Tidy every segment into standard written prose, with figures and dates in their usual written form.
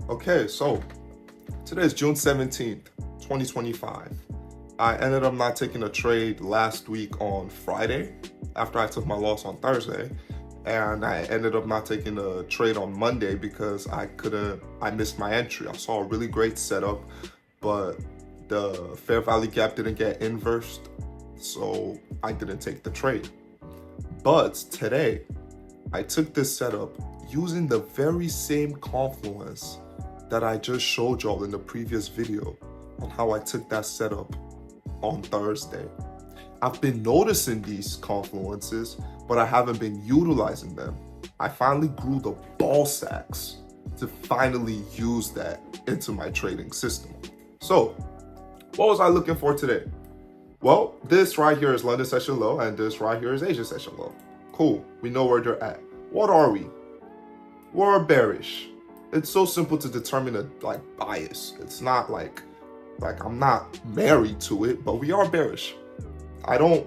Okay, so today is June 17th, 2025. I ended up not taking a trade last week on Friday after I took my loss on Thursday. And I ended up not taking a trade on Monday because I missed my entry. I saw a really great setup, but the fair value gap didn't get inversed, so I didn't take the trade. But today, I took this setup using the very same confluence that I just showed y'all in the previous video on how I took that setup on Thursday. I've been noticing these confluences, but I haven't been utilizing them. I finally grew the ball sacks to finally use that into my trading system. So, what was I looking for today? Well, this right here is London session low, and this right here is Asia session low. Cool, we know where they're at. What are we? We're bearish. It's so simple to determine a bias. It's not like I'm not married to it, but we are bearish. I don't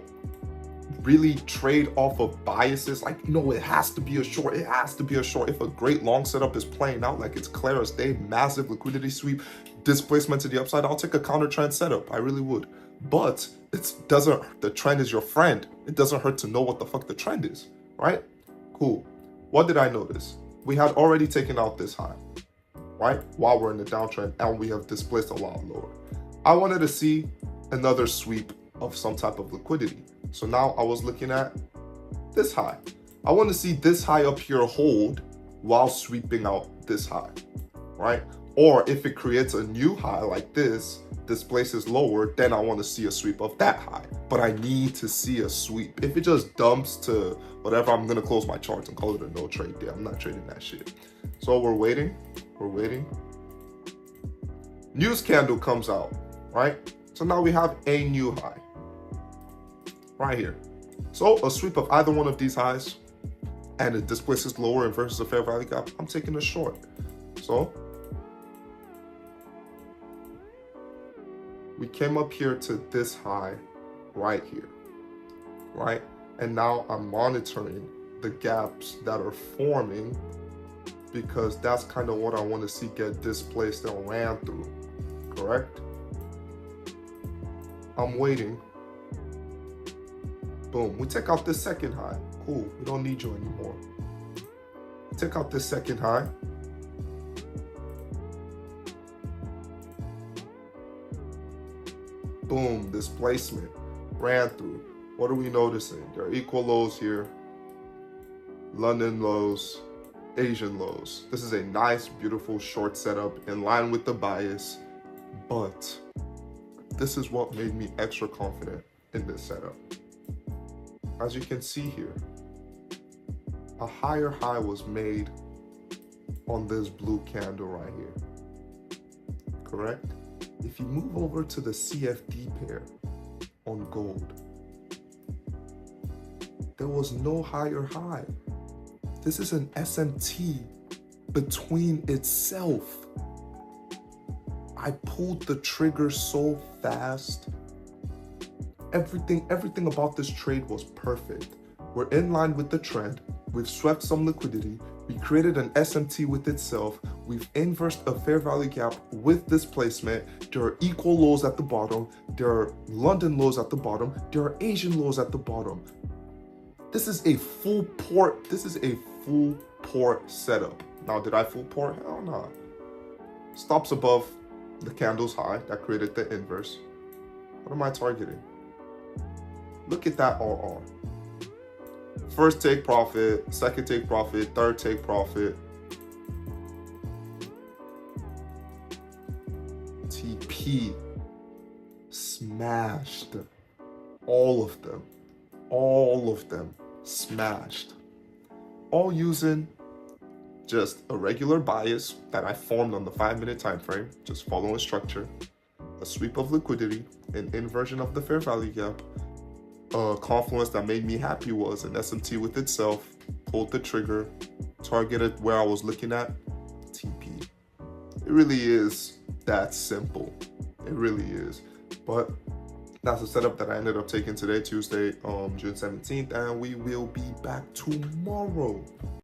really trade off of biases. It has to be a short. It has to be a short. If a great long setup is playing out like it's clear as day, massive liquidity sweep, displacement to the upside, I'll take a counter trend setup. I really would. But the trend is your friend. It doesn't hurt to know what the fuck the trend is, right? Cool. What did I notice? We had already taken out this high, right? While we're in the downtrend, and we have displaced a lot lower. I wanted to see another sweep of some type of liquidity. So now I was looking at this high. I want to see this high up here hold while sweeping out this high, right? Or if it creates a new high like this, displaces lower, then I want to see a sweep of that high. But I need to see a sweep. If it just dumps to whatever, I'm going to close my charts and call it a no trade day. I'm not trading that shit. So we're waiting. News candle comes out, right? So now we have a new high right here. So a sweep of either one of these highs and it displaces lower and versus a fair value gap, I'm taking a short. So we came up here to this high right here, right? And now I'm monitoring the gaps that are forming because that's kind of what I want to see get displaced and ran through, correct? I'm waiting. Boom, we take out this second high. Cool, we don't need you anymore. Take out this second high. Boom, displacement, ran through. What are we noticing? There are equal lows here, London lows, Asian lows. This is a nice, beautiful short setup in line with the bias, but this is what made me extra confident in this setup. As you can see here, a higher high was made on this blue candle right here, correct? If you move over to the CFD pair on gold, there was no higher high. This is an SMT between itself. I pulled the trigger so fast. Everything about this trade was perfect. We're in line with the trend. We've swept some liquidity. We created an SMT with itself. We've inversed a fair value gap with displacement. There are equal lows at the bottom. There are London lows at the bottom. There are Asian lows at the bottom. This is a full port. This is a full port setup. Now, did I full port? Hell no. Stops above the candle's high that created the inverse. What am I targeting? Look at that RR. First take profit, second take profit, third take profit. TP smashed. All of them smashed. All using just a regular bias that I formed on the 5-minute time frame, just following structure, a sweep of liquidity, an inversion of the fair value gap. A confluence that made me happy was an SMT with itself, pulled the trigger, targeted where I was looking at, TP. It really is that simple. It really is. But that's the setup that I ended up taking today, Tuesday, June 17th, and we will be back tomorrow.